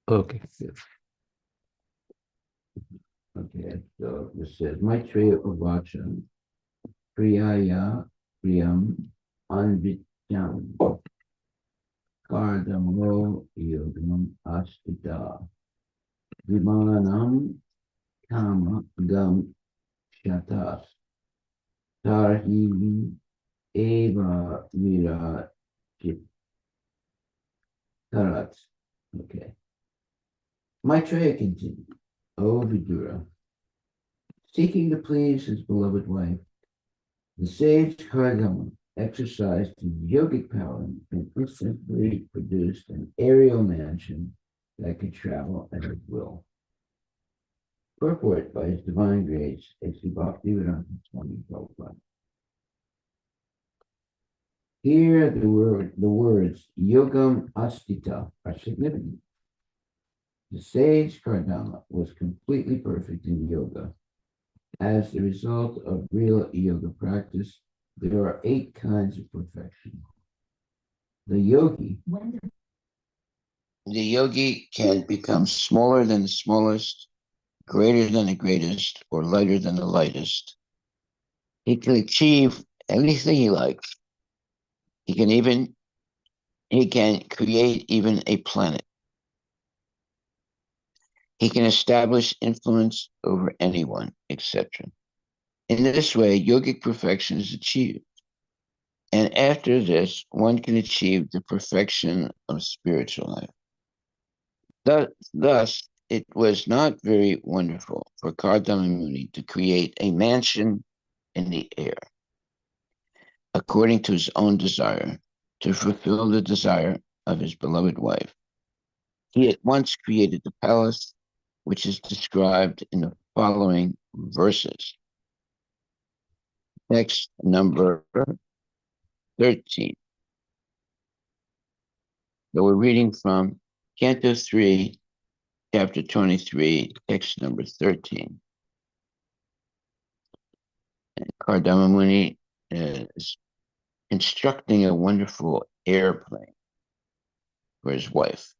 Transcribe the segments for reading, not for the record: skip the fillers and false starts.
Okay. Yes. Okay, so this says Maitreya Uvacha Priyaya Priyam Anvityam Kardamo Yogam Astita Vimanam Kama Gam Shatas Tarhi Eva Vira Tarat. Okay. Maitreya continued, O Vidura, seeking to please his beloved wife, the sage Kardama exercised his yogic power and instantly produced an aerial mansion that could travel at his will. Purport by his divine grace, A.C. Bhaktivedanta Swami Prabhupada. Here, the words yogam astita are significant. The sage Kardama was completely perfect in yoga. As the result of real yoga practice, there are 8 kinds of perfection. The yogi, the yogi can become smaller than the smallest, greater than the greatest, or lighter than the lightest. He can achieve anything he likes. He can even he can create even a planet. He can establish influence over anyone, etc. In this way, yogic perfection is achieved. And after this, one can achieve the perfection of spiritual life. Thus, it was not very wonderful for Kardama Muni to create a mansion in the air, according to his own desire, to fulfill the desire of his beloved wife. He at once created the palace, which is described in the following verses. Text number 13. So we're reading from Canto 3, chapter 23, text number 13. And Kardama Muni is constructing a wonderful airplane for his wife.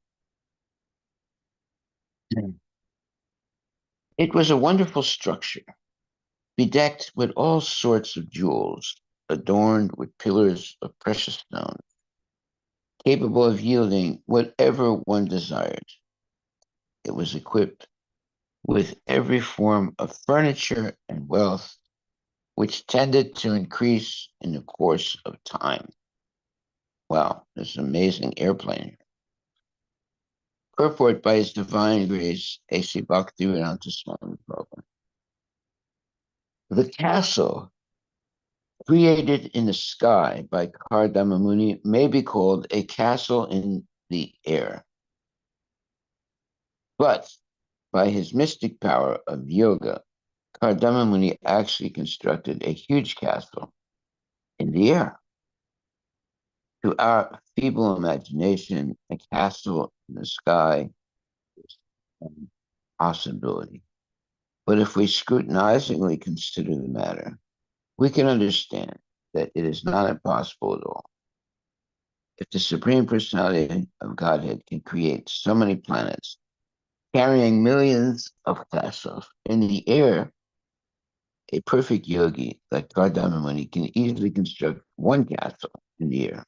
It was a wonderful structure, bedecked with all sorts of jewels, adorned with pillars of precious stones, capable of yielding whatever one desired. It was equipped with every form of furniture and wealth, which tended to increase in the course of time. Wow, this is an amazing airplane. Purport by His Divine Grace, A.C. Bhaktivedanta Swami Prabhupada. The castle created in the sky by Kardama Muni may be called a castle in the air. But by his mystic power of yoga, Kardama Muni actually constructed a huge castle in the air. To our feeble imagination, a castle in the sky is a possibility. But if we scrutinizingly consider the matter, we can understand that it is not impossible at all. If the Supreme Personality of Godhead can create so many planets, carrying millions of castles in the air, a perfect yogi like Kardama Muni can easily construct one castle in the air.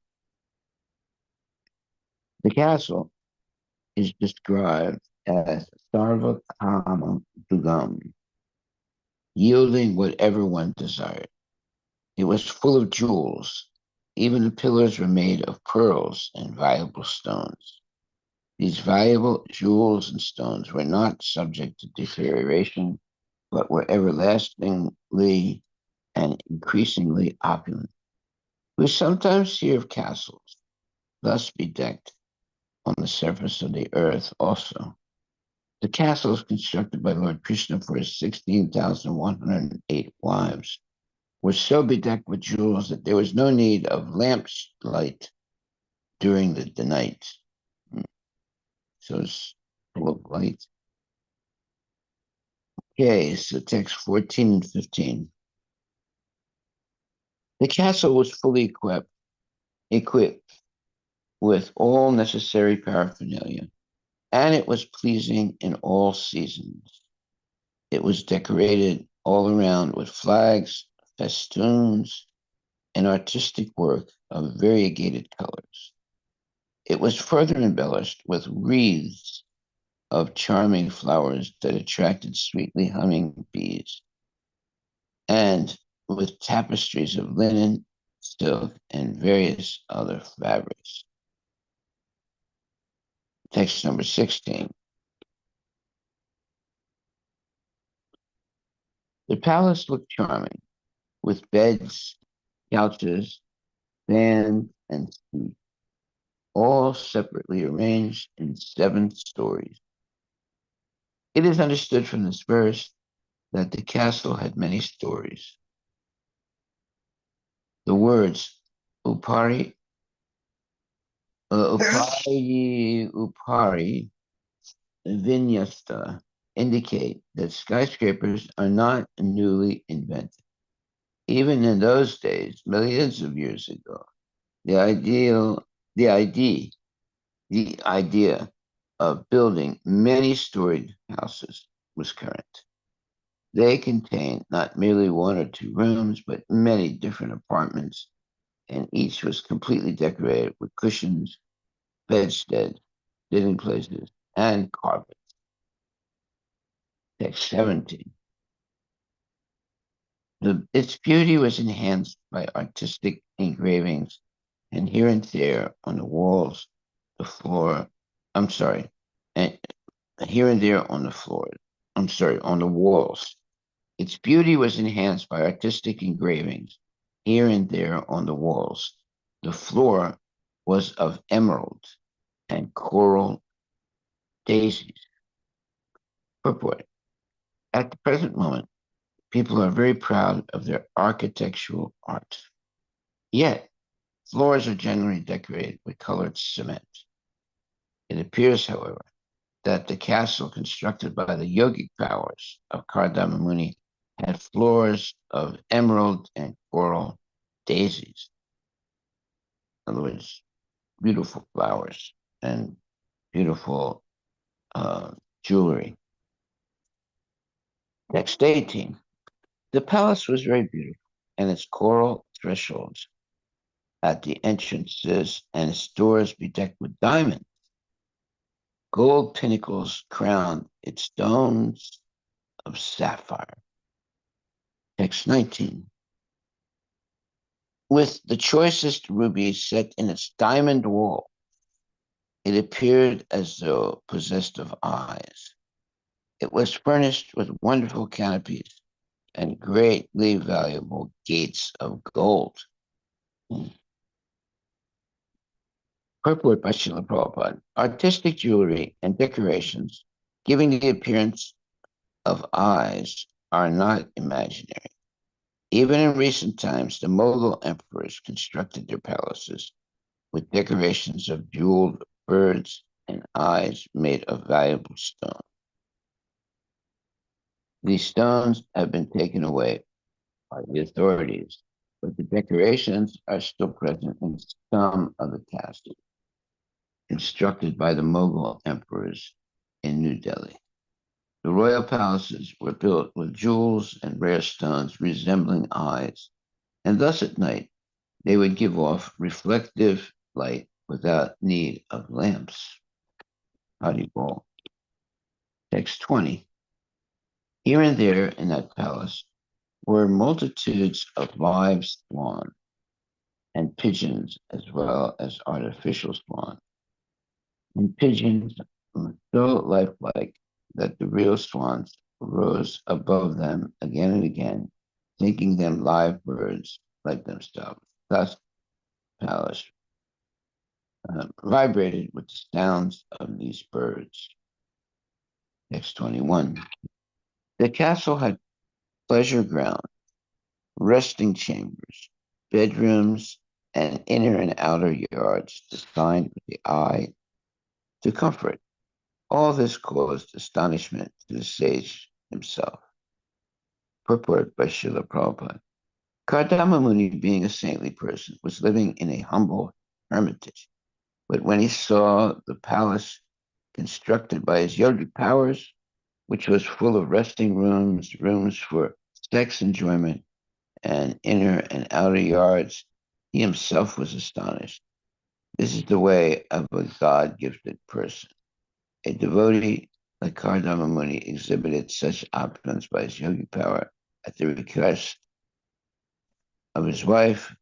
The castle is described as Sarva Kama Dugam, yielding whatever one desired. It was full of jewels. Even the pillars were made of pearls and valuable stones. These valuable jewels and stones were not subject to deterioration, but were everlastingly and increasingly opulent. We sometimes hear of castles thus bedecked on the surface of the earth also. The castle is constructed by Lord Krishna for his 16,108 wives, were so bedecked with jewels that there was no need of lamplight during the night. So it's full of light. Okay, so text 14 and 15. The castle was fully equipped with all necessary paraphernalia. and it was pleasing in all seasons. It was decorated all around with flags, festoons, and artistic work of variegated colors. It was further embellished with wreaths of charming flowers that attracted sweetly humming bees, and with tapestries of linen, silk, and various other fabrics. Text number 16. The palace looked charming, with beds, couches, fans, and seats, all separately arranged in 7 stories. It is understood from this verse that the castle had many stories. The words upari, upari, vinyasta indicate that skyscrapers are not newly invented. Even in those days, millions of years ago, the ideal, the idea, the idea of building many-storied houses was current. They contained not merely 1 or 2 rooms, but many different apartments, and each was completely decorated with cushions, bedsteads, sitting places, and carpets. Text 17. Its beauty was enhanced by artistic engravings, and here and there on the walls, the floor, I'm sorry, and here and there on the floor, on the walls. Its beauty was enhanced by artistic engravings here and there on the walls. The floor was of emerald and coral daisies. Purport. At the present moment, people are very proud of their architectural art. Yet, floors are generally decorated with colored cement. It appears, however, that the castle constructed by the yogic powers of Kardama Muni had floors of emerald and coral daisies. In other words, beautiful flowers and beautiful jewelry. Text 18. The palace was very beautiful, and its coral thresholds at the entrances and its doors bedecked with diamonds. Gold pinnacles crowned its domes of sapphire. Text 19. With the choicest rubies set in its diamond wall, it appeared as though possessed of eyes. It was furnished with wonderful canopies and greatly valuable gates of gold. Purport by Srila Prabhupada. Artistic jewelry and decorations giving the appearance of eyes are not imaginary. Even in recent times, the Mughal emperors constructed their palaces with decorations of jeweled birds and eyes made of valuable stone. These stones have been taken away by the authorities, but the decorations are still present in some of the castles constructed by the Mughal emperors in New Delhi. The royal palaces were built with jewels and rare stones resembling eyes, and thus at night they would give off reflective light without need of lamps. Haribol. Text 20. Here and there in that palace were multitudes of live swan and pigeons, as well as artificial swan. And pigeons were so lifelike that the real swans rose above them again and again, thinking them live birds like themselves. Thus, the palace vibrated with the sounds of these birds. Text 21. The castle had pleasure ground, resting chambers, bedrooms, and inner and outer yards designed with the eye to comfort. All this caused astonishment to the sage himself. Purport by Srila Prabhupada. Kardama Muni, being a saintly person, was living in a humble hermitage, but when he saw the palace constructed by his yogic powers, which was full of resting rooms, rooms for sex enjoyment, and inner and outer yards, he himself was astonished. This is the way of a God gifted person. A devotee like Kardama Muni exhibited such opulence by his yogic power at the request of his wife,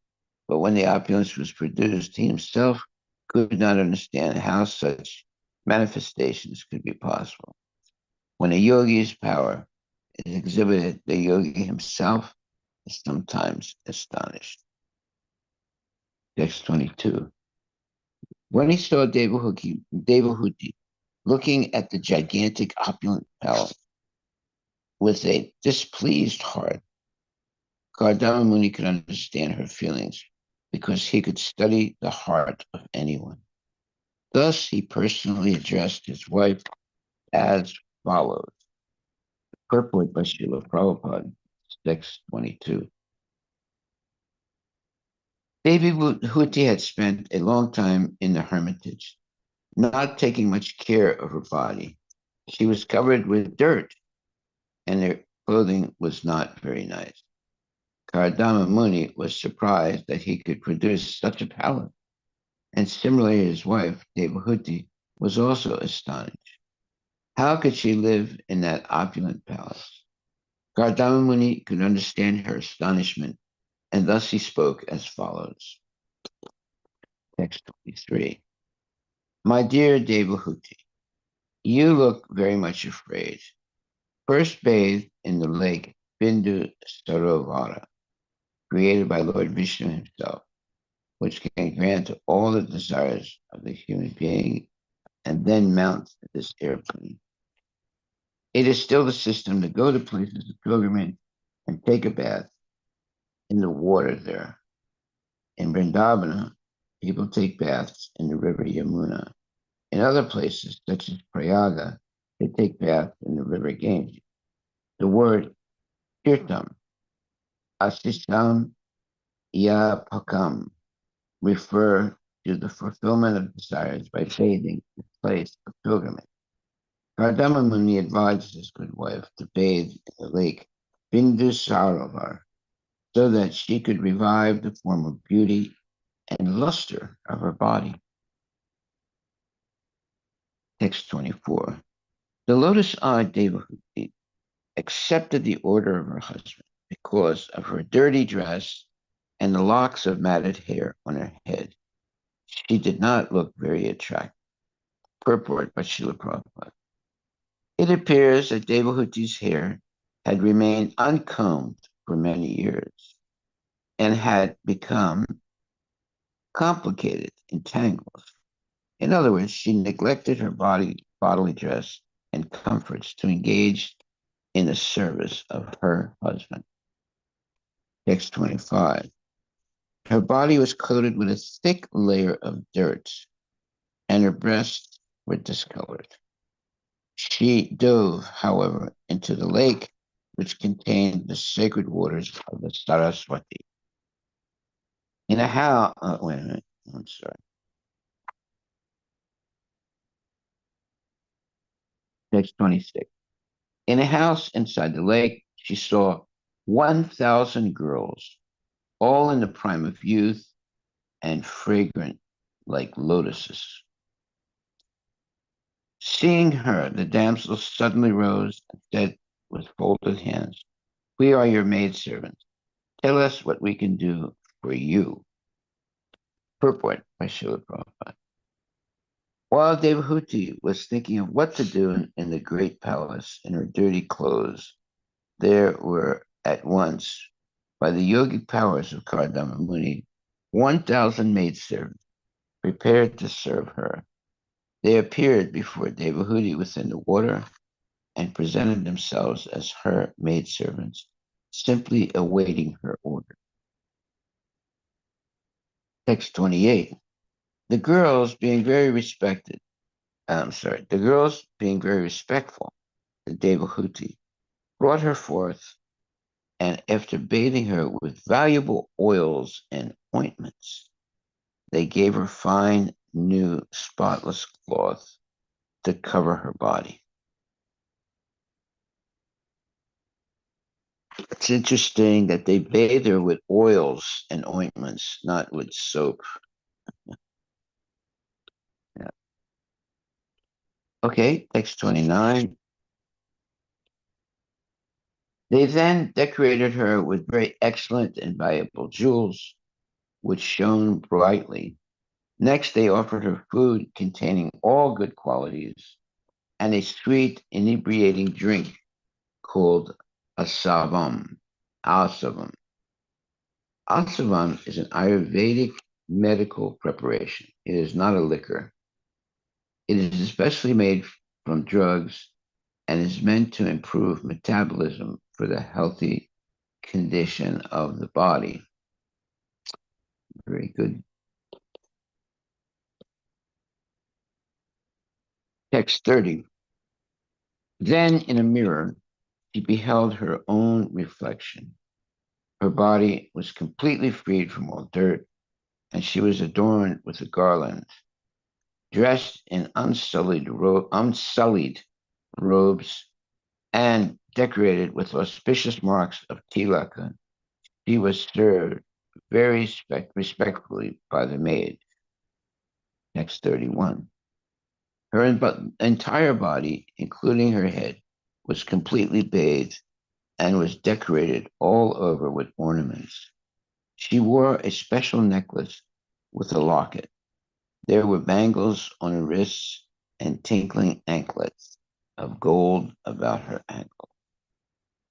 but when the opulence was produced, he himself could not understand how such manifestations could be possible. When a yogi's power is exhibited, the yogi himself is sometimes astonished. Text 22. When he saw Devahuti looking at the gigantic opulent palace with a displeased heart, Kardama Muni could understand her feelings because he could study the heart of anyone. Thus, he personally addressed his wife as follows. Purport by Srila Prabhupada, text 22. Devi Huti had spent a long time in the hermitage, not taking much care of her body. She was covered with dirt, and her clothing was not very nice. Kardama Muni was surprised that he could produce such a palace, and similarly his wife, Devahuti, was also astonished. How could she live in that opulent palace? Kardama Muni could understand her astonishment, and thus he spoke as follows. Text 23. My dear Devahuti, you look very much afraid. First bathe in the lake Bindu Sarovara, created by Lord Vishnu himself, which can grant all the desires of the human being, and then mount this airplane. It is still the system to go to places of pilgrimage and take a bath in the water there. In Vrindavana, people take baths in the river Yamuna. In other places, such as Prayaga, they take baths in the river Ganges. The word Tirtam, Asisam Yapakam, refer to the fulfillment of desires by bathing in the place of pilgrimage. Kardama Muni advised his good wife to bathe in the lake Bindusarovar so that she could revive the former beauty and luster of her body. Text 24. The lotus-eyed Devahuti accepted the order of her husband because of her dirty dress and the locks of matted hair on her head. She did not look very attractive. Purport by Srila Prabhupada. It appears that Devahuti's hair had remained uncombed for many years and had become complicated in tangles. In other words, she neglected her bodily dress and comforts to engage in the service of her husband. Text 25. Her body was coated with a thick layer of dirt, and her breasts were discolored. She dove, however, into the lake, which contained the sacred waters of the Saraswati. In a house, wait a minute, I'm sorry. Text 26. In a house inside the lake, she saw 1,000 girls, all in the prime of youth and fragrant like lotuses. Seeing her, the damsel suddenly rose and said with folded hands, "We are your maidservants. Tell us what we can do for you." Purport by Srila Prabhupada. While Devahuti was thinking of what to do in the great palace in her dirty clothes, there were at once, by the yogic powers of Kardama Muni, 1,000 maidservants prepared to serve her. They appeared before Devahuti within the water and presented themselves as her maidservants, simply awaiting her order. Text 28. The girls being very respectful to Devahuti, brought her forth, and after bathing her with valuable oils and ointments, they gave her fine, new, spotless cloth to cover her body. It's interesting that they bathe her with oils and ointments, not with soap. Yeah. Okay, text 29. They then decorated her with very excellent and valuable jewels, which shone brightly. Next, they offered her food containing all good qualities and a sweet, inebriating drink called asavam. Asavam. Asavam is an Ayurvedic medical preparation. It is not a liquor. It is especially made from drugs and is meant to improve metabolism for the healthy condition of the body. Very good. Text 30. Then in a mirror, she beheld her own reflection. Her body was completely freed from all dirt, and she was adorned with a garland. Dressed in unsullied robes and decorated with auspicious marks of tilaka, she was served very respectfully by the maid. Next 31. Her entire body, including her head, was completely bathed and was decorated all over with ornaments. She wore a special necklace with a locket. There were bangles on her wrists and tinkling anklets of gold about her ankle.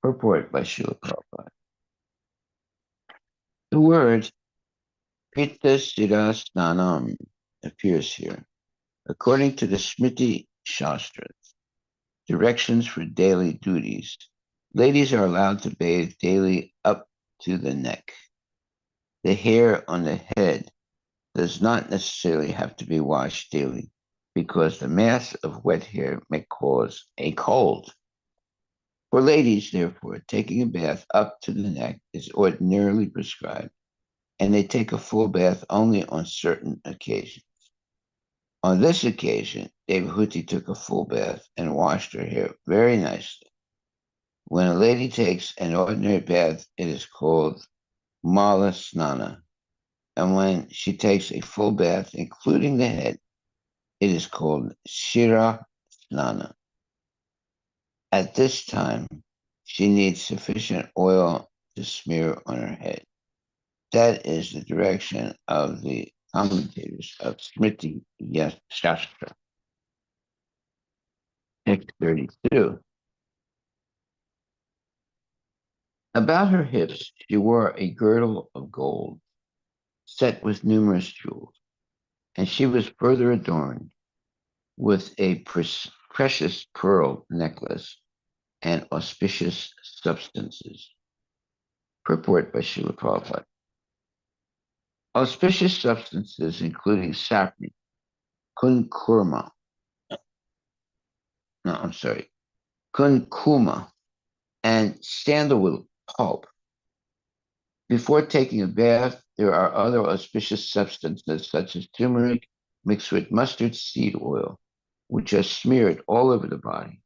Purport by Srila Prabhupada. The word Pita Snanam appears here. According to the Smriti Shastras, directions for daily duties, ladies are allowed to bathe daily up to the neck. The hair on the head does not necessarily have to be washed daily because the mass of wet hair may cause a cold. For ladies, therefore, taking a bath up to the neck is ordinarily prescribed, and they take a full bath only on certain occasions. On this occasion, Devahuti took a full bath and washed her hair very nicely. When a lady takes an ordinary bath, it is called Mala Snana, and when she takes a full bath, including the head, it is called Shira Snana. At this time, she needs sufficient oil to smear on her head. That is the direction of the commentators of Smriti Shastra. Text 32. About her hips, she wore a girdle of gold, set with numerous jewels, and she was further adorned with a precious pearl necklace and auspicious substances. Purport by Srila Prabhupada. Auspicious substances including saffron, kunkurma, no, I'm sorry, kunkuma, and sandalwood pulp. Before taking a bath, there are other auspicious substances such as turmeric mixed with mustard seed oil, which are smeared all over the body.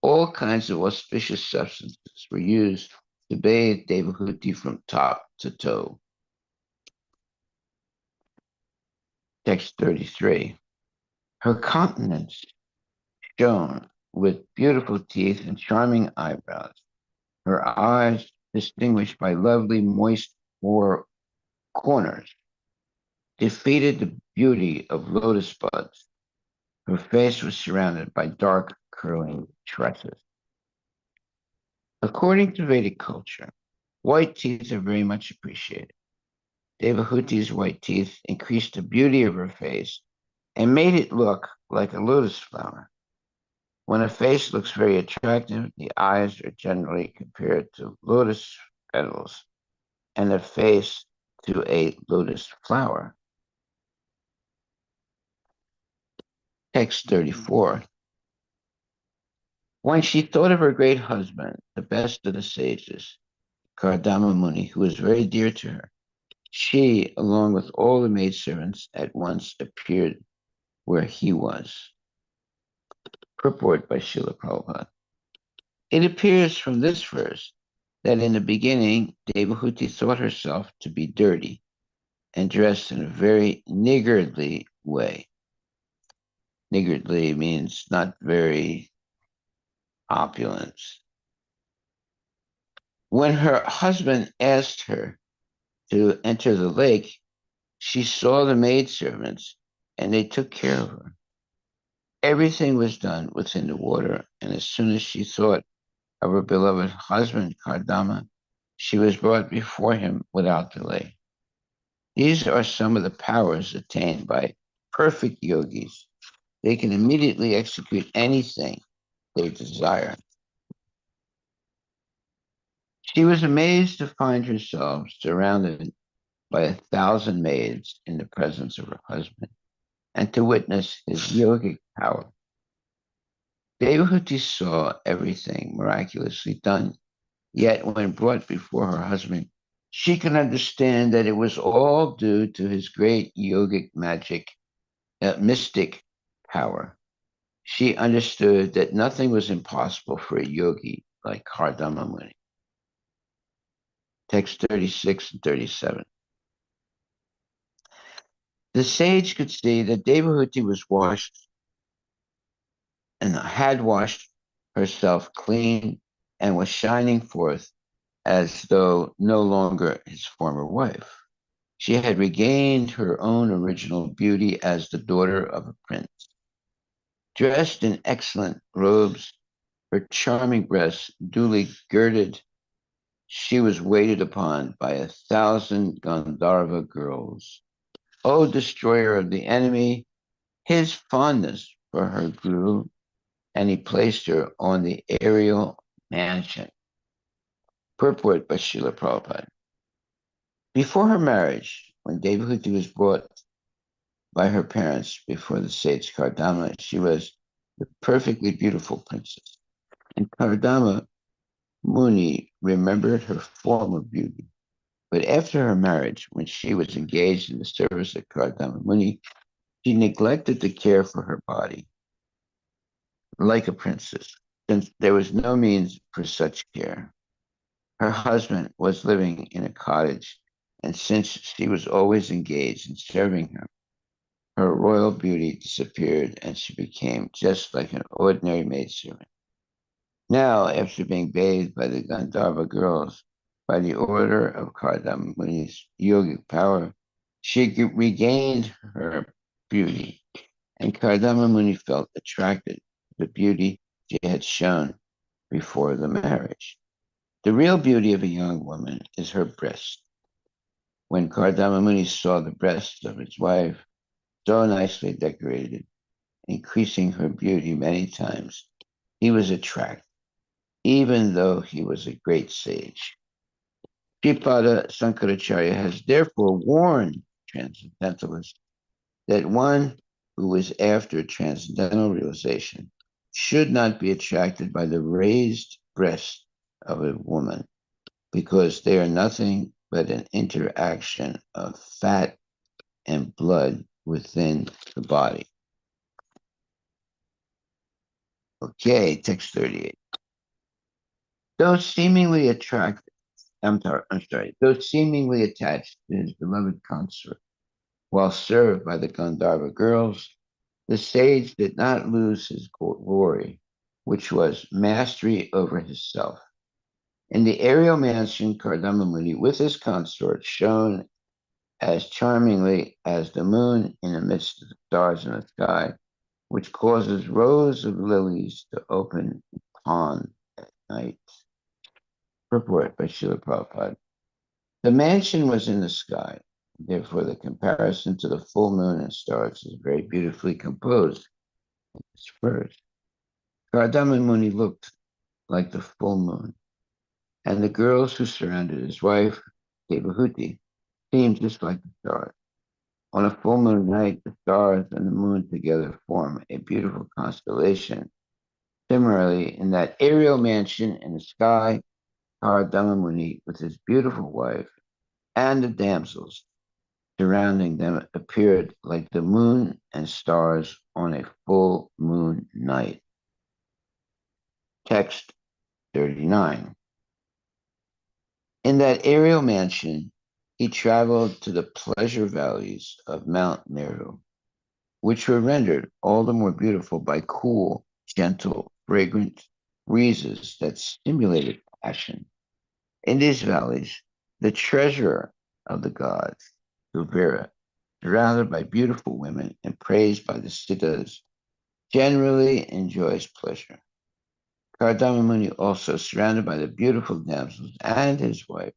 All kinds of auspicious substances were used to bathe Devahuti from top to toe. Text 33. Her countenance shone with beautiful teeth and charming eyebrows. Her eyes distinguished by lovely moist four corners, defeated the beauty of lotus buds. Her face was surrounded by dark curling tresses. According to Vedic culture, white teeth are very much appreciated. Devahuti's white teeth increased the beauty of her face and made it look like a lotus flower. When a face looks very attractive, the eyes are generally compared to lotus petals and the face to a lotus flower. Text 34. When she thought of her great husband, the best of the sages, Kardama Muni, who was very dear to her, she, along with all the maidservants, at once appeared where he was. Purport by Srila Prabhupada. It appears from this verse that in the beginning, Devahuti thought herself to be dirty and dressed in a very niggardly way. Niggardly means not very opulent. When her husband asked her to enter the lake, she saw the maidservants and they took care of her. Everything was done within the water, and as soon as she thought of her beloved husband, Kardama, she was brought before him without delay. These are some of the powers attained by perfect yogis. They can immediately execute anything they desire. She was amazed to find herself surrounded by 1,000 maids in the presence of her husband and to witness his yogic power. Devahuti saw everything miraculously done, yet when brought before her husband, she could understand that it was all due to his great yogic mystic power. She understood that nothing was impossible for a yogi like Kardama Muni. Text 36 and 37. The sage could see that Devahuti was washed and had washed herself clean and was shining forth as though no longer his former wife. She had regained her own original beauty as the daughter of a prince. Dressed in excellent robes, her charming breasts duly girded, she was waited upon by 1,000 Gandharva girls. O destroyer of the enemy, his fondness for her grew, and he placed her on the aerial mansion. Purport by Srila Prabhupada. Before her marriage, when Devahuti was brought by her parents before the sage Kardama, she was the perfectly beautiful princess. And Kardama Muni remembered her former beauty. But after her marriage, when she was engaged in the service of Kardama Muni, she neglected to care for her body like a princess, since there was no means for such care. Her husband was living in a cottage, and since she was always engaged in serving him, her royal beauty disappeared and she became just like an ordinary maidservant. Now, after being bathed by the Gandharva girls, by the order of Kardama Muni's yogic power, she regained her beauty, and Kardama Muni felt attracted to the beauty she had shown before the marriage. The real beauty of a young woman is her breast. When Kardama Muni saw the breasts of his wife, so nicely decorated, increasing her beauty many times, he was attracted, even though he was a great sage. Sripada Sankaracharya has therefore warned transcendentalists that one who is after transcendental realization should not be attracted by the raised breast of a woman, because they are nothing but an interaction of fat and blood within the body. Okay, text 38. Though seemingly attracted, though seemingly attached to his beloved consort, while served by the Gandharva girls, the sage did not lose his glory, which was mastery over himself. In the aerial mansion, Kardama Muni, with his consort, shone as charmingly as the moon in the midst of the stars in the sky, which causes rows of lilies to open in pond at night. Purport by Srila Prabhupada. The mansion was in the sky, therefore the comparison to the full moon and stars is very beautifully composed. It's first. Kardama Muni looked like the full moon, and the girls who surrounded his wife, Devahuti, seemed just like the stars. On a full moon night, the stars and the moon together form a beautiful constellation. Similarly, in that aerial mansion in the sky, Kardama Muni, with his beautiful wife and the damsels surrounding them, appeared like the moon and stars on a full moon night. Text 39. In that aerial mansion, he traveled to the pleasure valleys of Mount Meru, which were rendered all the more beautiful by cool, gentle, fragrant breezes that stimulated passion. In these valleys, the treasurer of the gods, Kuvera, surrounded by beautiful women and praised by the siddhas, generally enjoys pleasure. Kardama Muni, also surrounded by the beautiful damsels and his wife,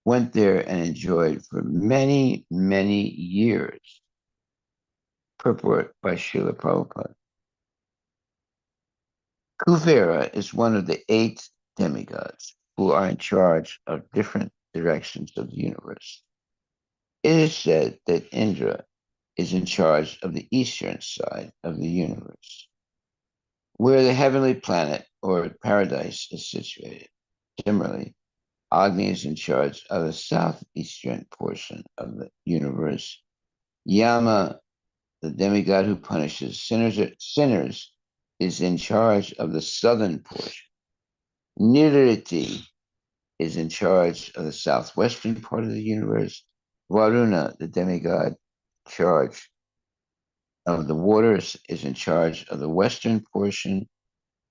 went there and enjoyed for many, many years. Purport by Srila Prabhupada. Kuvera is one of the 8 demigods who are in charge of different directions of the universe. It is said that Indra is in charge of the eastern side of the universe, where the heavenly planet or paradise is situated. Similarly, Agni is in charge of the southeastern portion of the universe. Yama, the demigod who punishes sinners, is in charge of the southern portion. Niriti is in charge of the southwestern part of the universe. Varuna, the demigod charge of the waters, is in charge of the western portion.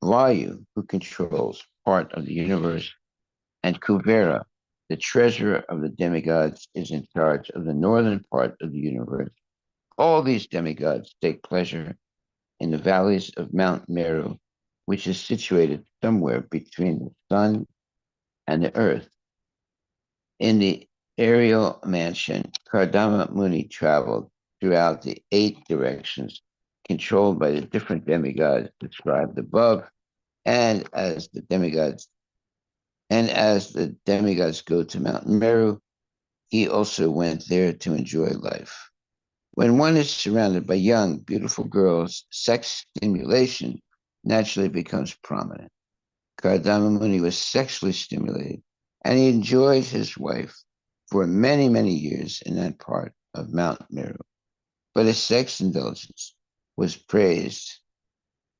Vayu, who controls part of the universe, and Kuvera, the treasurer of the demigods, is in charge of the northern part of the universe. All these demigods take pleasure in the valleys of Mount Meru, which is situated somewhere between the sun and the earth. In the aerial mansion, Kardama Muni traveled throughout the 8 directions controlled by the different demigods described above, and as the demigods go to Mount Meru, he also went there to enjoy life. When one is surrounded by young, beautiful girls, sex stimulation naturally becomes prominent. Kardama Muni was sexually stimulated, and he enjoyed his wife for many, many years in that part of Mount Meru. But his sex indulgence was praised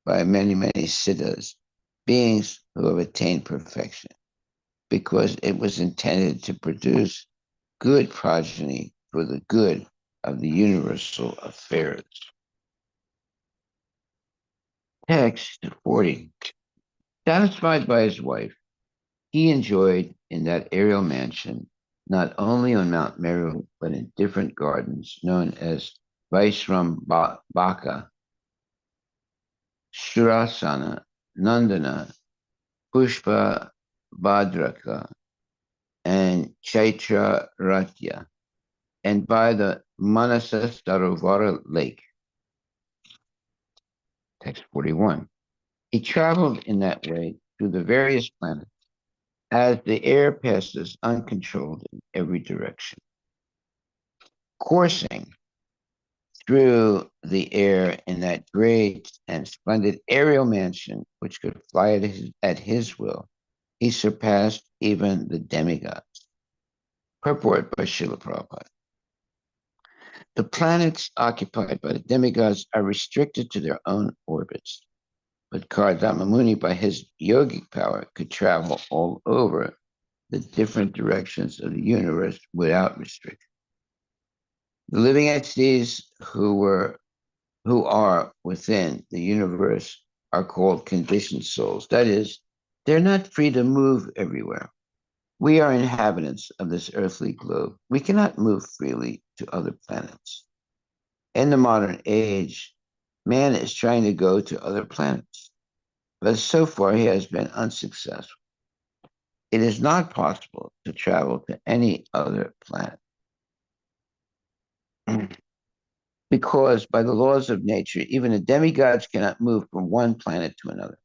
by many, many siddhas, beings who have attained perfection, because it was intended to produce good progeny for the good of the universal affairs. Text 40. Satisfied by his wife, he enjoyed in that aerial mansion not only on Mount Meru, but in different gardens known as Vaishram Baka, Shurasana, Nandana, Pushpa Bhadraka, and Chaitra Ratya, and by the Manasa Sarovara Lake. Text 41. He traveled in that way through the various planets as the air passes uncontrolled in every direction. Coursing through the air in that great and splendid aerial mansion, which could fly at his will, he surpassed even the demigods. Purport by Srila Prabhupada. The planets occupied by the demigods are restricted to their own orbits, but Kardama Muni, by his yogic power, could travel all over the different directions of the universe without restriction. The living entities who are within the universe are called conditioned souls. That is, they're not free to move everywhere. We are inhabitants of this earthly globe. We cannot move freely to other planets. In the modern age, man is trying to go to other planets, but so far he has been unsuccessful. It is not possible to travel to any other planet because by the laws of nature, even the demigods cannot move from one planet to another.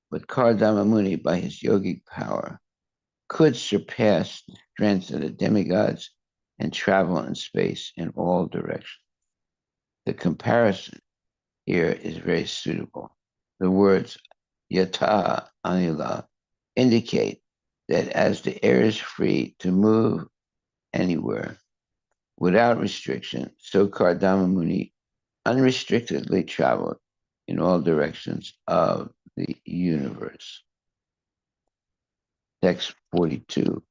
But Kardama Muni, by his yogic power, could surpass the strength of the demigods and travel in space in all directions. The comparison here is very suitable. The words yata anila indicate that as the air is free to move anywhere without restriction, so Kardama Muni unrestrictedly traveled in all directions of the universe. Text 42.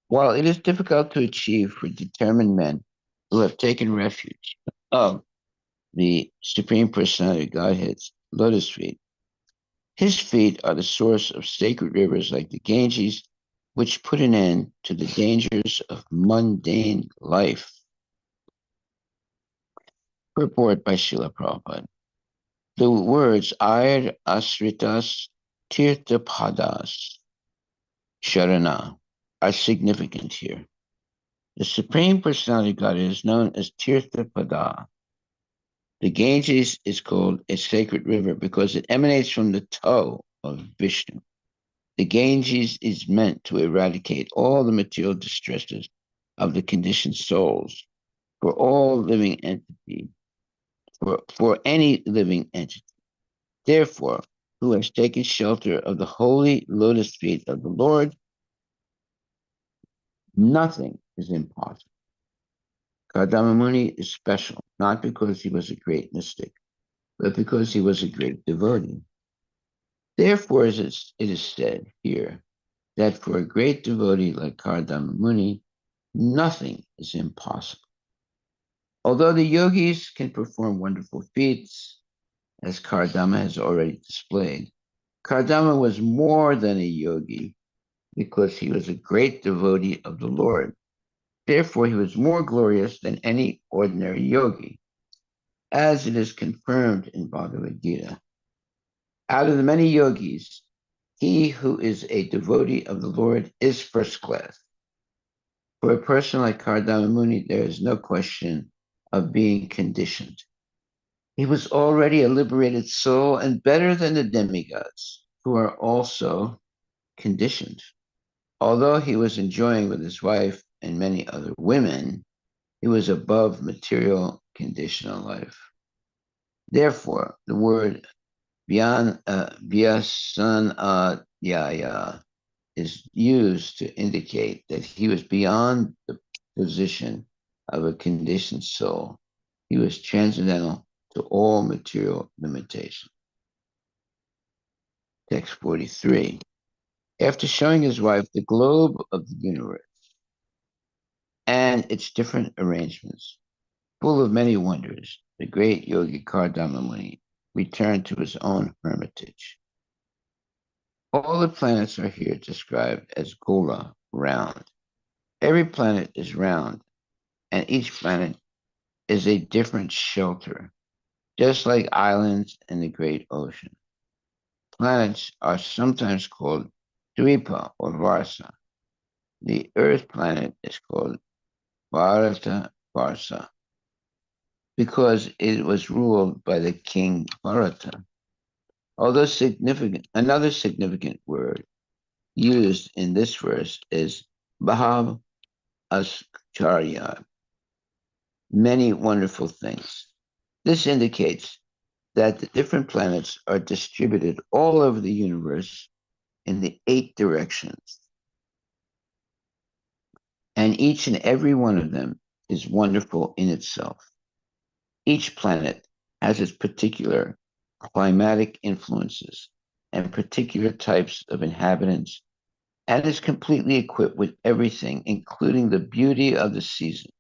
While it is difficult to achieve for determined men who have taken refuge of the Supreme Personality of Godhead's lotus feet, his feet are the source of sacred rivers like the Ganges, which put an end to the dangers of mundane life. Purport by Srila Prabhupada. The words Air Asritas Tirthapadas Sharana are significant here. The Supreme Personality of God is known as Tirthapada. The Ganges is called a sacred river because it emanates from the toe of Vishnu. The Ganges is meant to eradicate all the material distresses of the conditioned souls for all living entities, for any living entity. Therefore, who has taken shelter of the holy lotus feet of the Lord, nothing is impossible. Kardama Muni is special, not because he was a great mystic, but because he was a great devotee. Therefore, it is said here that for a great devotee like Kardama Muni, nothing is impossible. Although the yogis can perform wonderful feats, as Kardama has already displayed, Kardama was more than a yogi because he was a great devotee of the Lord. Therefore, he was more glorious than any ordinary yogi, as it is confirmed in Bhagavad Gita. Out of the many yogis, he who is a devotee of the Lord is first class. For a person like Kardama Muni, there is no question of being conditioned. He was already a liberated soul and better than the demigods, who are also conditioned. Although he was enjoying with his wife and many other women, he was above material conditional life. Therefore, the word Vyasanadhyaya is used to indicate that he was beyond the position of a conditioned soul. He was transcendental to all material limitation. Text 43. After showing his wife the globe of the universe and its different arrangements, full of many wonders, the great yogi Kardama Muni returned to his own hermitage. All the planets are here described as Gola, round. Every planet is round, and each planet is a different shelter, just like islands in the great ocean. Planets are sometimes called Dwipa or Varsa. The Earth planet is called Bharata Varsa because it was ruled by the king Bharata. Although another significant word used in this verse is Bhav Ascharya, many wonderful things. This indicates that the different planets are distributed all over the universe in the 8 directions. And each and every one of them is wonderful in itself. Each planet has its particular climatic influences and particular types of inhabitants and is completely equipped with everything, including the beauty of the season.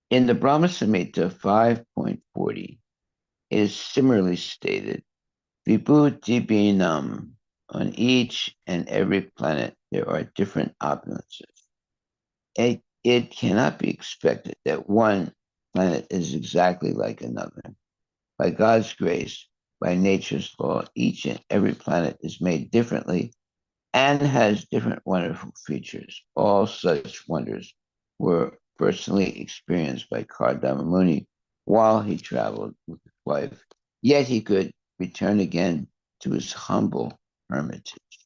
In the Brahma Samhita 5.40, it is similarly stated, Vibhuti Binam, on each and every planet there are different opulences. It cannot be expected that one planet is exactly like another. By God's grace, by nature's law, each and every planet is made differently and has different wonderful features. All such wonders were personally experienced by Kardama Muni while he traveled with his wife, yet he could return again to his humble hermitage.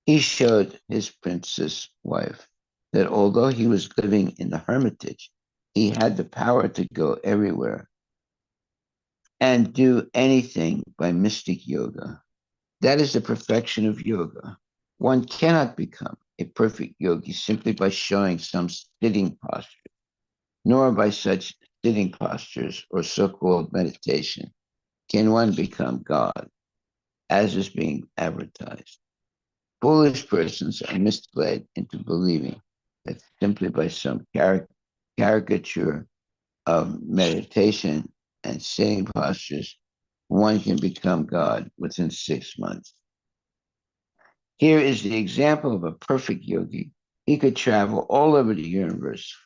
He showed his princess wife that although he was living in the hermitage, he had the power to go everywhere and do anything by mystic yoga. That is the perfection of yoga. One cannot become a perfect yogi simply by showing some sitting posture, nor by such sitting postures or so-called meditation can one become God, as is being advertised. Foolish persons are misled into believing that simply by some caricature of meditation and sitting postures, one can become God within 6 months. Here is the example of a perfect yogi. He could travel all over the universe.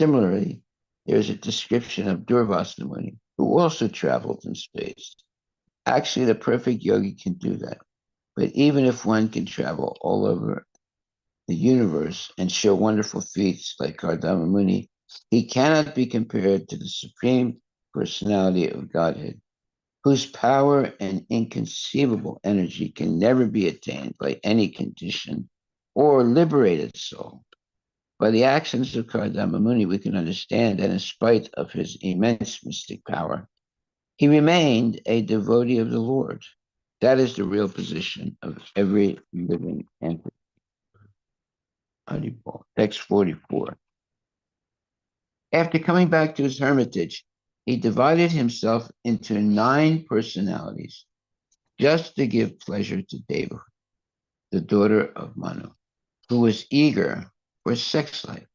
Similarly, there is a description of Durvasa Muni, who also traveled in space. Actually, the perfect yogi can do that. But even if one can travel all over the universe and show wonderful feats like Kardama Muni, he cannot be compared to the supreme personality of Godhead, whose power and inconceivable energy can never be attained by any conditioned or liberated soul. By the actions of Kardama Muni, we can understand that in spite of his immense mystic power, he remained a devotee of the Lord. That is the real position of every living entity. Text 44. After coming back to his hermitage, he divided himself into 9 personalities just to give pleasure to Deva, the daughter of Manu, who was eager for sex life.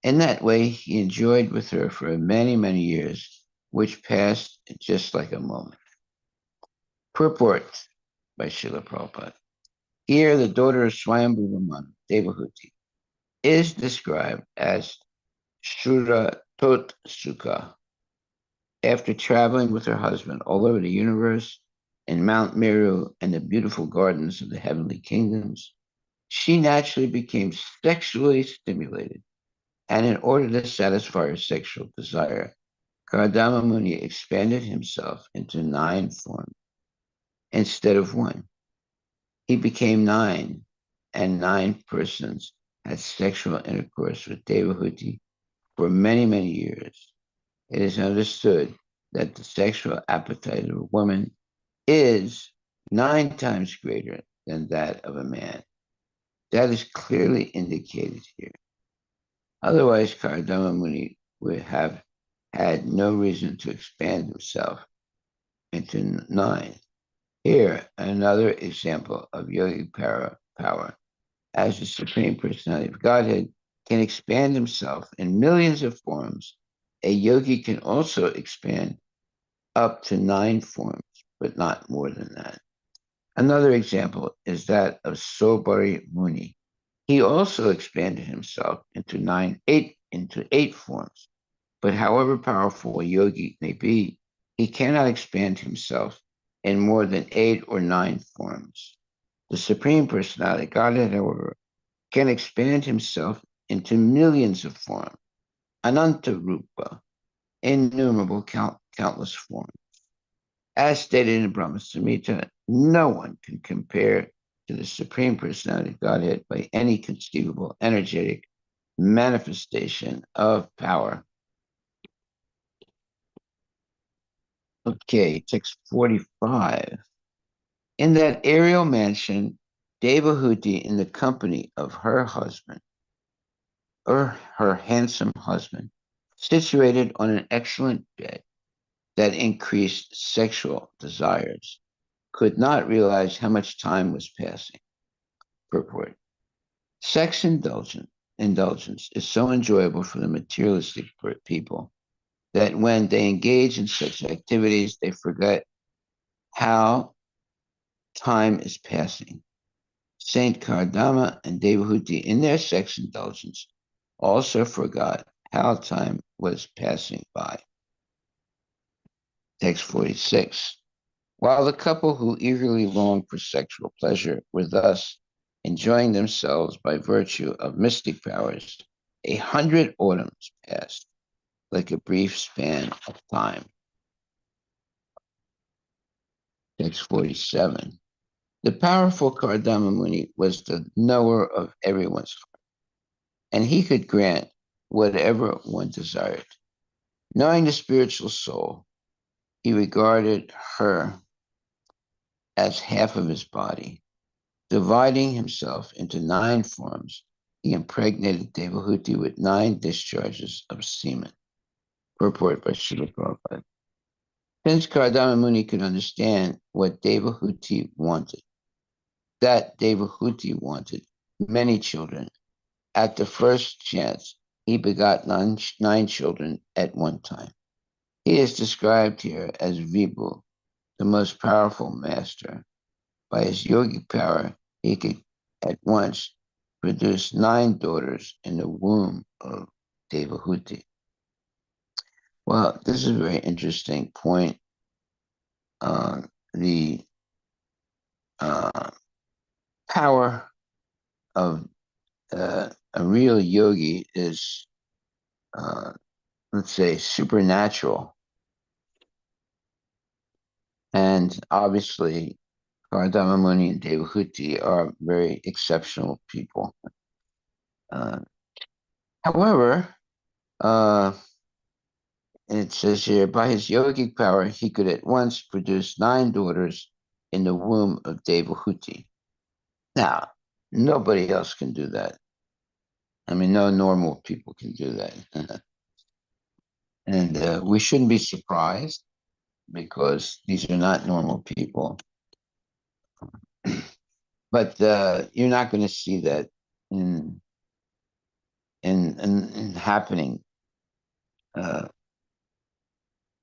In that way, he enjoyed with her for many, many years, which passed just like a moment. Purport by Srila Prabhupada. Here, the daughter of Swayambhuva Manu, Devahuti, is described as Shura Tot Sukha. After traveling with her husband all over the universe, in Mount Meru and the beautiful gardens of the heavenly kingdoms, she naturally became sexually stimulated. And in order to satisfy her sexual desire, Kardama Muni expanded himself into 9 forms instead of 1. He became 9, and 9 persons had sexual intercourse with Devahuti for many, many years. It is understood that the sexual appetite of a woman is 9 times greater than that of a man. That is clearly indicated here. Otherwise, Kardama Muni would have had no reason to expand himself into 9. Here, another example of yogic power, as the Supreme Personality of Godhead can expand himself in millions of forms. A yogi can also expand up to 9 forms, but not more than that. Another example is that of Sobari Muni. He also expanded himself into 8 forms. But however powerful a yogi may be, he cannot expand himself in more than 8 or 9 forms. The Supreme Personality, Godhead, however, can expand himself into millions of forms, Ananta Rupa, innumerable, countless forms. As stated in Brahma Samhita, no one can compare to the Supreme Personality of Godhead by any conceivable energetic manifestation of power. Okay, text 45. In that aerial mansion, Devahuti, in the company of her husband, or her handsome husband, situated on an excellent bed that increased sexual desires, could not realize how much time was passing. Purport. Sex indulgence is so enjoyable for the materialistic people that when they engage in such activities, they forget how time is passing. Saint Kardama and Devahuti, in their sex indulgence, also forgot how time was passing by. Text 46. While the couple who eagerly longed for sexual pleasure were thus enjoying themselves by virtue of mystic powers, 100 autumns passed like a brief span of time. Text 47. The powerful Kardama Muni was the knower of everyone's heart, and he could grant whatever one desired. Knowing the spiritual soul, he regarded her as half of his body. Dividing himself into 9 forms, he impregnated Devahuti with 9 discharges of semen. Purport by Srila Prabhupada. Since Kardama Muni could understand what Devahuti wanted, that Devahuti wanted many children. At the first chance, he begot nine children at one time. He is described here as Vibhu, the most powerful master. By his yogic power, he could at once produce nine daughters in the womb of Devahuti. Well, this is a very interesting point. The uh, power of a real yogi is, uh, let's say, supernatural. And obviously, Kardama Muni and Devahuti are very exceptional people. Uh, however, uh, it says here, by his yogic power, he could at once produce nine daughters in the womb of Devahuti. Now, nobody else can do that. I mean, no normal people can do that. And we shouldn't be surprised because these are not normal people. But you're not going to see that in in happening uh,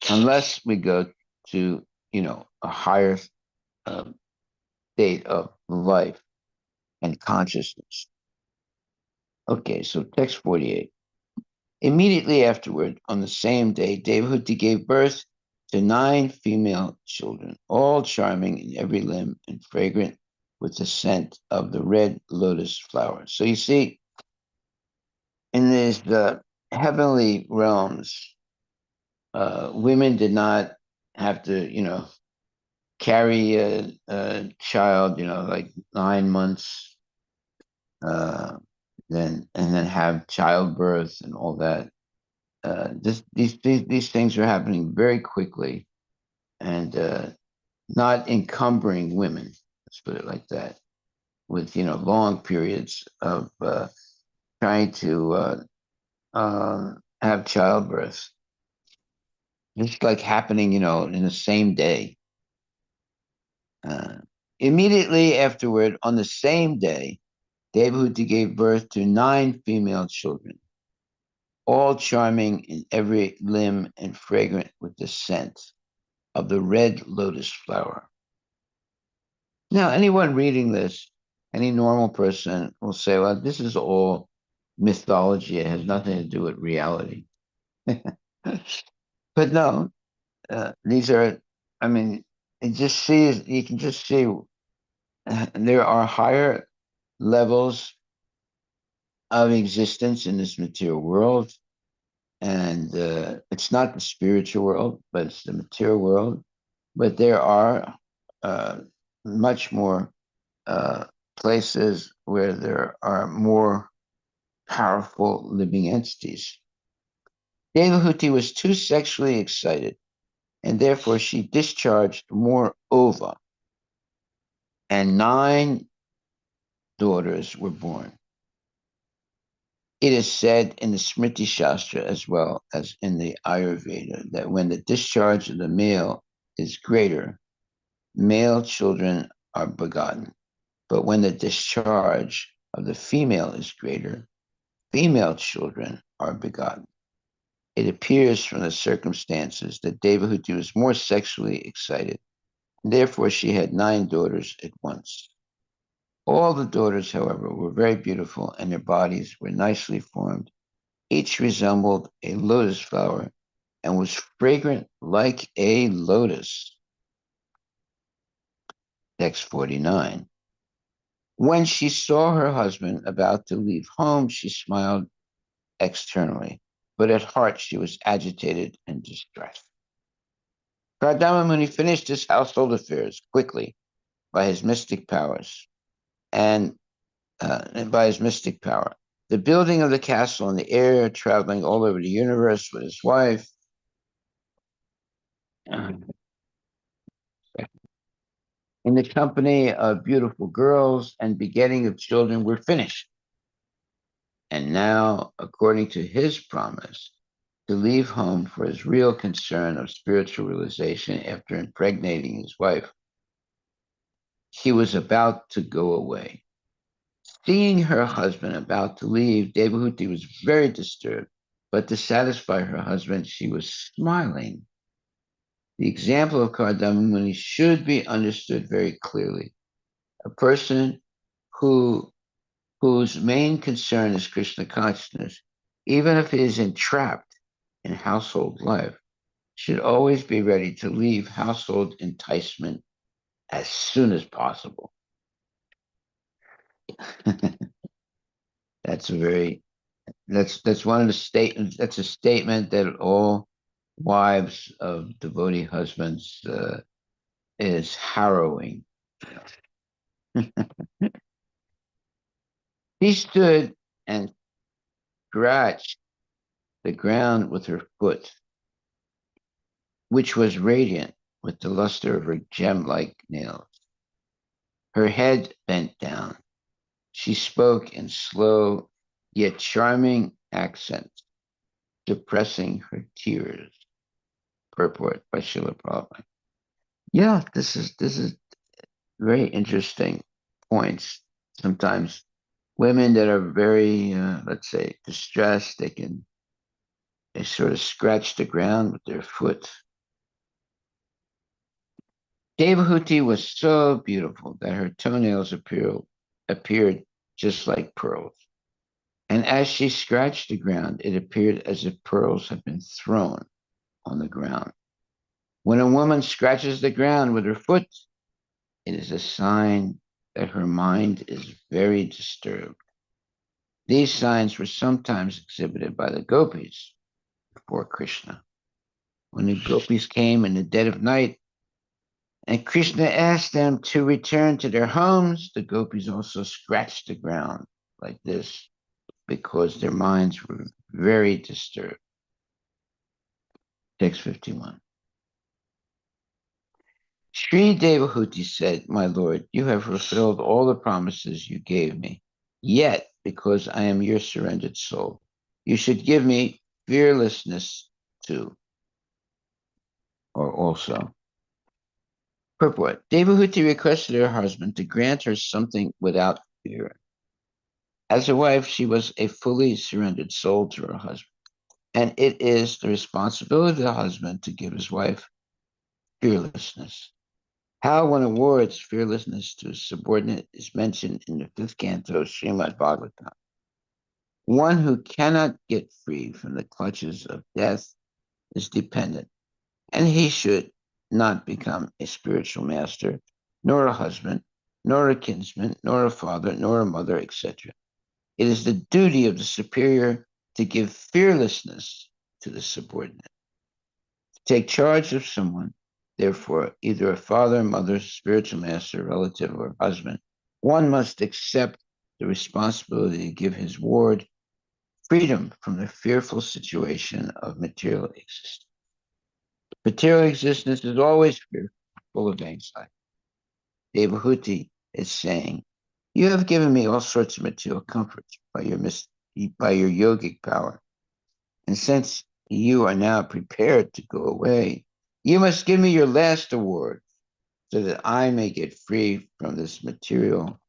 unless we go to a higher uh, state of life and consciousness. Okay, so text 48. Immediately afterward, on the same day, Devahuti gave birth to nine female children, all charming in every limb and fragrant with the scent of the red lotus flower. So you see, in these heavenly realms, women did not have to, carry a child, like 9 months, uh, then have childbirth and all that. These things are happening very quickly and not encumbering women. Let's put it like that, with long periods of trying to have childbirth. It's like happening, in the same day. Uh, Immediately afterward, on the same day, Devahuti gave birth to nine female children, all charming in every limb and fragrant with the scent of the red lotus flower. Now, anyone reading this, any normal person will say, well, this is all mythology. It has nothing to do with reality. But no, these are, I mean, you can just see there are higher levels of existence in this material world. And it's not the spiritual world, but it's the material world. But there are uh, much more uh, places where there are more powerful living entities. Devahuti was too sexually excited, and therefore she discharged more ova, and nine daughters were born. It is said in the Smriti Shastra as well as in the Ayurveda that when the discharge of the male is greater, male children are begotten. But when the discharge of the female is greater, female children are begotten. It appears from the circumstances that Devahuti was more sexually excited, and therefore she had nine daughters at once. All the daughters, however, were very beautiful, and their bodies were nicely formed. Each resembled a lotus flower and was fragrant like a lotus. Text 49. When she saw her husband about to leave home, she smiled externally, but at heart she was agitated and distressed. Kardama Muni finished his household affairs quickly by his mystic powers, and by his mystic power. The building of the castle in the air, traveling all over the universe with his wife, in the company of beautiful girls and begetting of children were finished. And now, according to his promise, to leave home for his real concern of spiritual realization after impregnating his wife, She was about to go away. Seeing her husband about to leave, Devahuti was very disturbed, but to satisfy her husband, she was smiling. The example of Kardamamuni should be understood very clearly. A person who whose main concern is Krishna consciousness, even if he is entrapped in household life, should always be ready to leave household enticement as soon as possible. That's a very that's one of the statements. That's a statement that all wives of devotee husbands is harrowing. She stood and scratched the ground with her foot, which was radiant with the luster of her gem-like nails. Her head bent down. She spoke in slow yet charming accents, suppressing her tears. Purport by Srila Prabhupada. Yeah, this is very interesting points. Sometimes women that are very, let's say, distressed, they sort of scratch the ground with their foot. Devahuti was so beautiful that her toenails appeared just like pearls. And as she scratched the ground, it appeared as if pearls had been thrown on the ground. When a woman scratches the ground with her foot, it is a sign that her mind is very disturbed. These signs were sometimes exhibited by the gopis before Krishna. When the gopis came in the dead of night and Krishna asked them to return to their homes, the gopis also scratched the ground like this because their minds were very disturbed. Text 51. Sri Devahuti said, "My lord, you have fulfilled all the promises you gave me. Yet, because I am your surrendered soul, you should give me fearlessness too, or also." Purport. Devahuti requested her husband to grant her something without fear. As a wife, she was a fully surrendered soul to her husband, and it is the responsibility of the husband to give his wife fearlessness. How one awards fearlessness to a subordinate is mentioned in the fifth canto of Srimad Bhagavatam. One who cannot get free from the clutches of death is dependent, and he should not become a spiritual master, nor a husband, nor a kinsman, nor a father, nor a mother, etc. It is the duty of the superior to give fearlessness to the subordinate. To take charge of someone, therefore, either a father, mother, spiritual master, relative, or husband, one must accept the responsibility to give his ward freedom from the fearful situation of material existence. Material existence is always fearful, full of anxiety. Devahuti is saying, "You have given me all sorts of material comforts by your yogic power. And since you are now prepared to go away, you must give me your last award so that I may get free from this material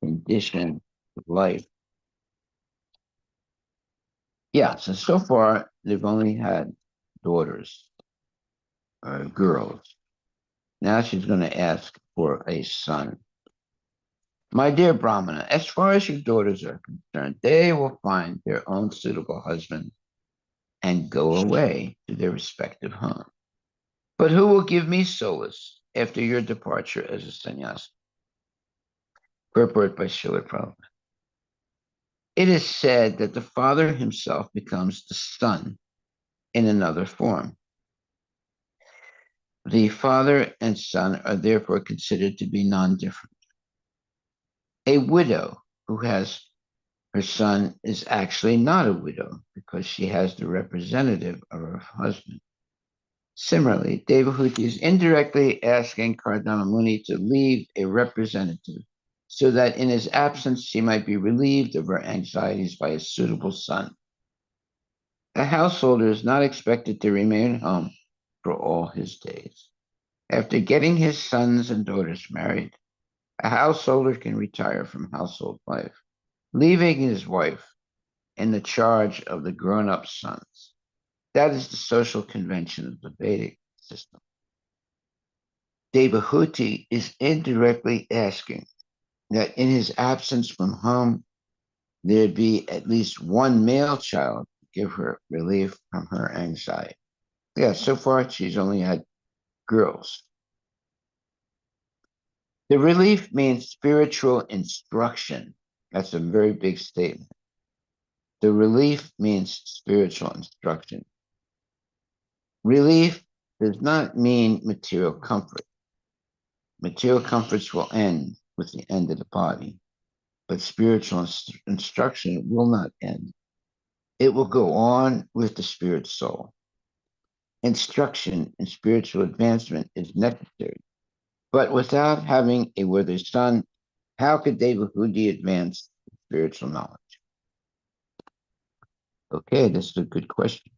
condition of life." Yeah, so far they've only had daughters or girls. Now she's going to ask for a son. "My dear Brahmana, as far as your daughters are concerned, they will find their own suitable husband and go away to their respective homes. But who will give me solace after your departure as a sannyasi?" Purport by Srila Prabhupada. It is said that the father himself becomes the son in another form. The father and son are therefore considered to be non-different. A widow who has her son is actually not a widow because she has the representative of her husband. Similarly, Devahuti is indirectly asking Kardama Muni to leave a representative so that in his absence she might be relieved of her anxieties by a suitable son. A householder is not expected to remain home for all his days. After getting his sons and daughters married, A householder can retire from household life, leaving his wife in the charge of the grown-up sons. That is the social convention of the Vedic system. Devahuti is indirectly asking that in his absence from home, there be at least one male child to give her relief from her anxiety. Yeah, so far she's only had girls. The relief means spiritual instruction. That's a very big statement. The relief means spiritual instruction. Relief does not mean material comfort. Material comforts will end with the end of the body, but spiritual instruction will not end. It will go on with the spirit soul. Instruction and spiritual advancement is necessary, but without having a withered son, how could Devahudi advance spiritual knowledge? Okay, this is a good question.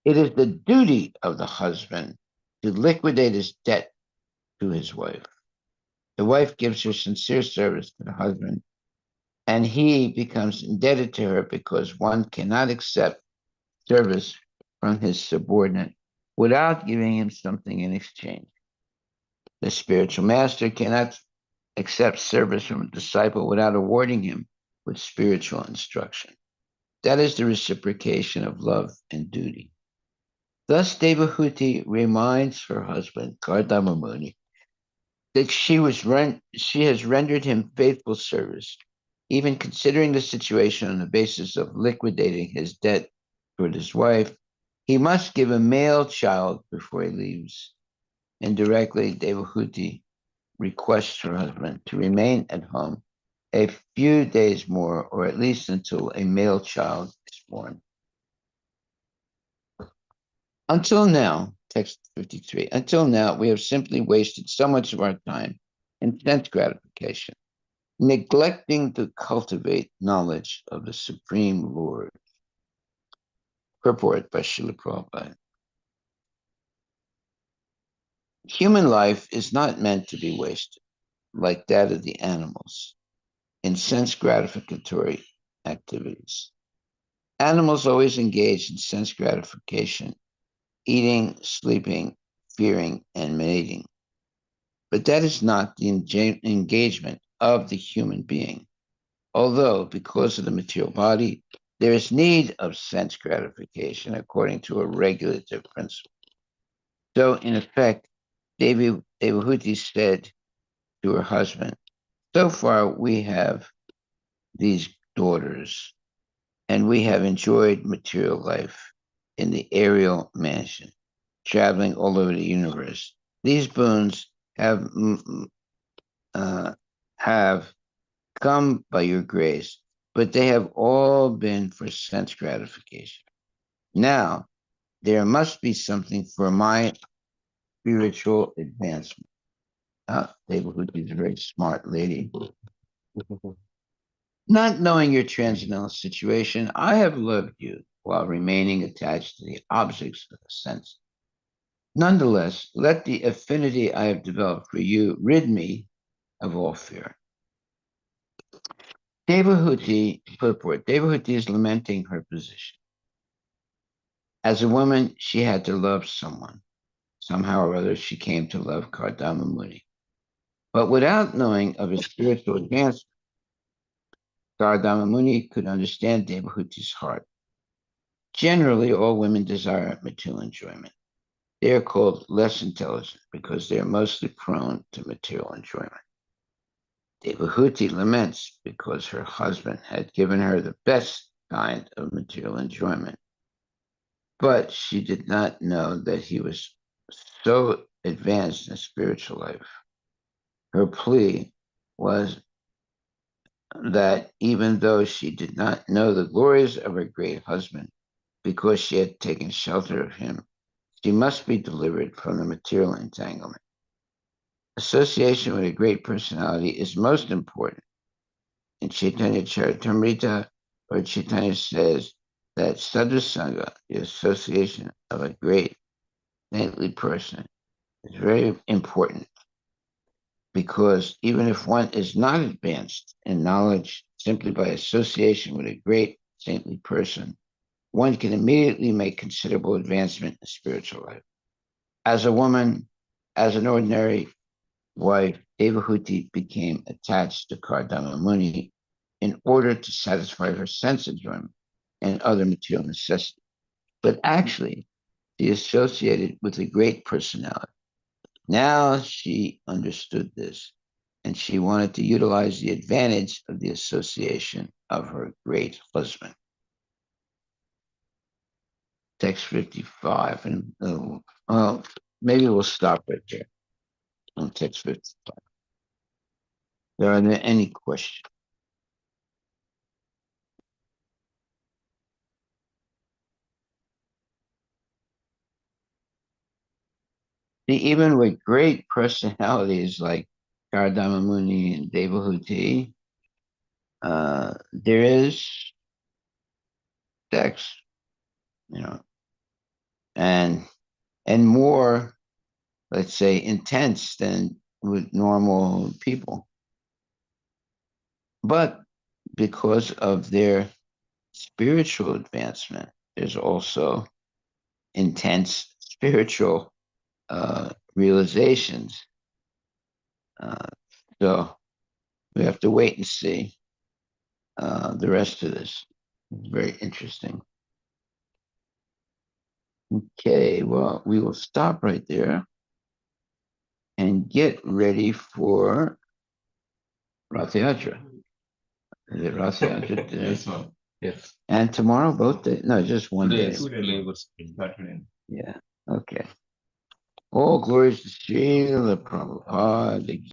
It is the duty of the husband to liquidate his debt to his wife. The wife gives her sincere service to the husband, and he becomes indebted to her because one cannot accept service from his subordinate without giving him something in exchange. The spiritual master cannot accept service from a disciple without awarding him with spiritual instruction. That is the reciprocation of love and duty. Thus, Devahuti reminds her husband, Kardama Muni, that she has rendered him faithful service, even considering the situation on the basis of liquidating his debt toward his wife. He must give a male child before he leaves. Indirectly, Devahuti requests her husband to remain at home a few days more, or at least until a male child is born. Until now, text 53, until now, we have simply wasted so much of our time in sense gratification, neglecting to cultivate knowledge of the Supreme Lord. Purport by Srila Prabhupada. Human life is not meant to be wasted, like that of the animals, in sense gratificatory activities. Animals always engage in sense gratification, eating, sleeping, fearing, and mating. But that is not the engagement of the human being. Although, because of the material body, there is need of sense gratification according to a regulative principle. So, in effect, Devahuti said to her husband, so far we have these daughters, and we have enjoyed material life in the aerial mansion, traveling all over the universe. These boons have come by your grace, but they have all been for sense gratification. Now, there must be something for my spiritual advancement. Devahuti is a very smart lady. Not knowing your transcendental situation, I have loved you while remaining attached to the objects of the sense. Nonetheless, let the affinity I have developed for you rid me of all fear. Devahuti, purport, Devahuti is lamenting her position. As a woman, she had to love someone. Somehow or other, she came to love Kardama Muni. But without knowing of his spiritual advancement, Kardama Muni could understand Devahuti's heart. Generally, all women desire material enjoyment. They are called less intelligent because they are mostly prone to material enjoyment. Devahuti laments because her husband had given her the best kind of material enjoyment, but she did not know that he was so advanced in spiritual life. Her plea was that even though she did not know the glories of her great husband, because she had taken shelter of him, she must be delivered from the material entanglement. Association with a great personality is most important. In Chaitanya Charitamrita, or Chaitanya says that sadhusanga, the association of a great saintly person, is very important. because even if one is not advanced in knowledge simply by association with a great saintly person, one can immediately make considerable advancement in spiritual life. As a woman, as an ordinary wife, Devahuti became attached to Kardama Muni in order to satisfy her sense enjoyment and other material necessities. But actually, she associated with a great personality. Now she understood this, and she wanted to utilize the advantage of the association of her great husband. Text 55, and maybe we'll stop right there on text 55. Are there any questions? See, even with great personalities like Kardama Muni and Devahuti, there is sex, you know, and more, let's say, intense than with normal people. But because of their spiritual advancement, there's also intense spiritual realizations. Uh, so we have to wait and see the rest of this. It's very interesting. Okay, well, we will stop right there and get ready for Rath Yatra. Is it Rath Yatra today? Yes, ma'am. Yes. And tomorrow, both days? No, just one Today day. is Labor Saturday. Yeah. Okay. All glories to Srila Prabhupada.